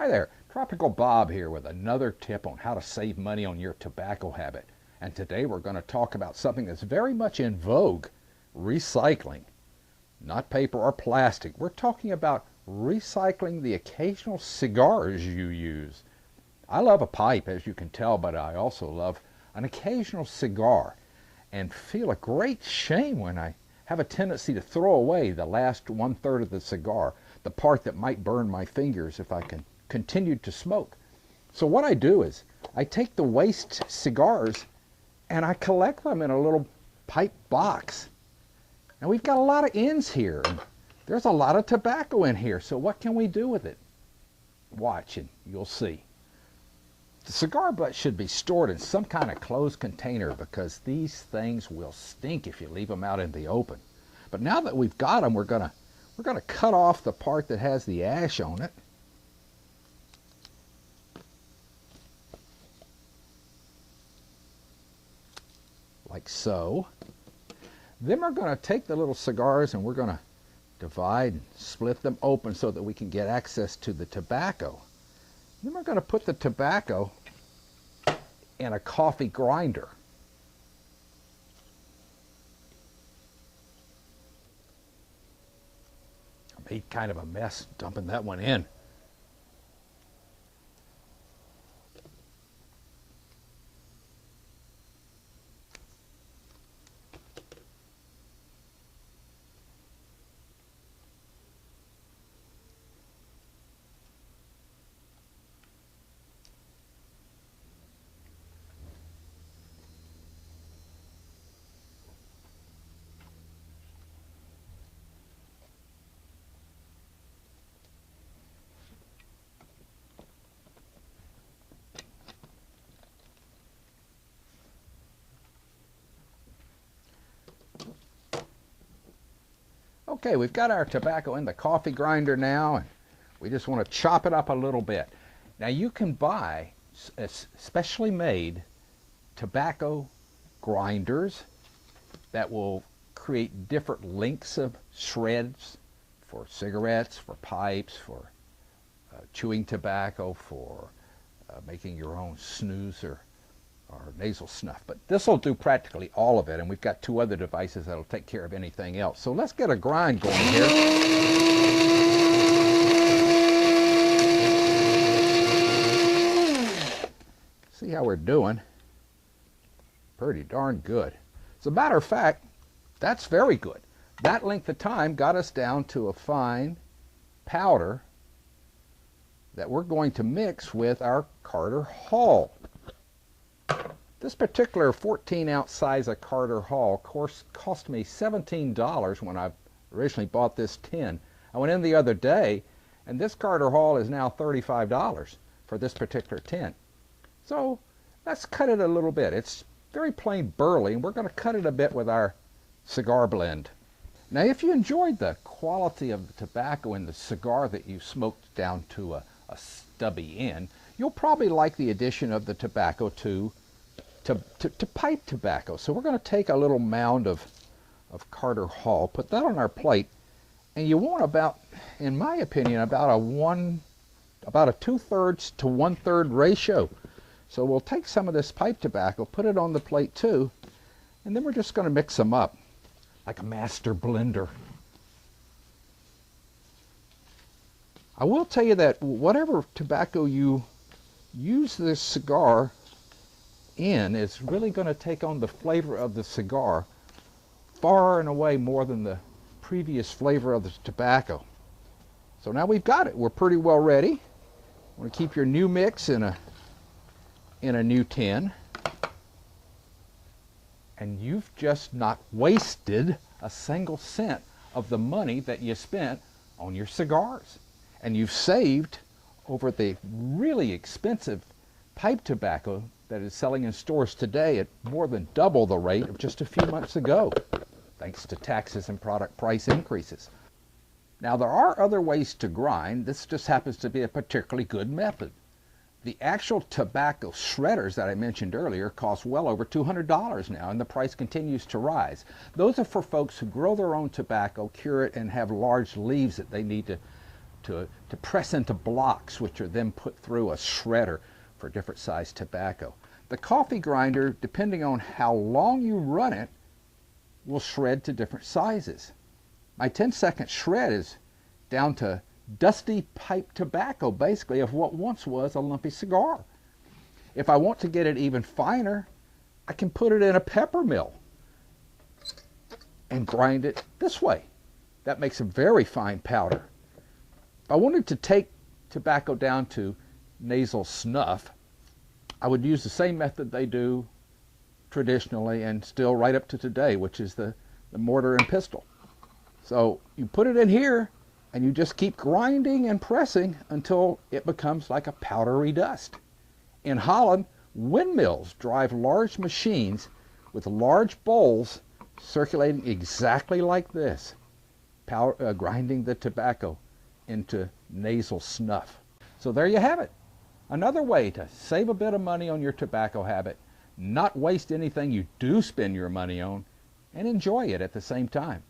Hi there, Tropical Bob here with another tip on how to save money on your tobacco habit. And today we're going to talk about something that's very much in vogue, recycling. Not paper or plastic. We're talking about recycling the occasional cigars you use. I love a pipe, as you can tell, but I also love an occasional cigar and feel a great shame when I have a tendency to throw away the last 1/3 of the cigar, the part that might burn my fingers if I continued to smoke. So what I do is I take the waste cigars and I collect them in a little pipe box. Now we've got a lot of ends here, and there's a lot of tobacco in here, so what can we do with it? Watch and you'll see. The cigar butt should be stored in some kind of closed container because these things will stink if you leave them out in the open. But now that we've got them, we're gonna cut off the part that has the ash on it. Like so. Then we're going to take the little cigars and we're going to divide and split them open so that we can get access to the tobacco. Then we're going to put the tobacco in a coffee grinder. I made kind of a mess dumping that one in. Okay, we've got our tobacco in the coffee grinder now, and we just want to chop it up a little bit. Now you can buy specially made tobacco grinders that will create different lengths of shreds for cigarettes, for pipes, for chewing tobacco, for making your own snus or nasal snuff. But this will do practically all of it, and we've got 2 other devices that'll take care of anything else. So let's get a grind going here. See how we're doing. Pretty darn good. As a matter of fact, that's very good. That length of time got us down to a fine powder that we're going to mix with our Carter Hall. This particular 14-ounce size of Carter Hall cost me $17 when I originally bought this tin. I went in the other day, and this Carter Hall is now $35 for this particular tin. So let's cut it a little bit. It's very plain burley, and we're going to cut it a bit with our cigar blend. Now, if you enjoyed the quality of the tobacco in the cigar that you smoked down to a stubby end, you'll probably like the addition of the tobacco to pipe tobacco. So we're going to take a little mound of Carter Hall, put that on our plate, and you want about, in my opinion, about a 2/3 to 1/3 ratio. So we'll take some of this pipe tobacco, put it on the plate too, and then we're just going to mix them up like a master blender. I will tell you that whatever tobacco you use this cigar in is really going to take on the flavor of the cigar far and away more than the previous flavor of the tobacco. So now we've got it. We're pretty well ready. You want to keep your new mix in a new tin. And you've just not wasted a single cent of the money that you spent on your cigars. And you've saved over the really expensive pipe tobacco that is selling in stores today at more than double the rate of just a few months ago, thanks to taxes and product price increases. Now, there are other ways to grind. This just happens to be a particularly good method. The actual tobacco shredders that I mentioned earlier cost well over $200 now, and the price continues to rise. Those are for folks who grow their own tobacco, cure it, and have large leaves that they need to to press into blocks, which are then put through a shredder for different sized tobacco. The coffee grinder, depending on how long you run it, will shred to different sizes. My 10-second shred is down to dusty pipe tobacco, basically, of what once was a lumpy cigar. If I want to get it even finer, I can put it in a pepper mill and grind it this way. That makes a very fine powder. If I wanted to take tobacco down to nasal snuff, I would use the same method they do traditionally and still right up to today, which is the mortar and pestle. So you put it in here and you just keep grinding and pressing until it becomes like a powdery dust. In Holland, windmills drive large machines with large bowls circulating exactly like this, grinding the tobacco into nasal snuff. So there you have it. Another way to save a bit of money on your tobacco habit, not waste anything you do spend your money on, and enjoy it at the same time.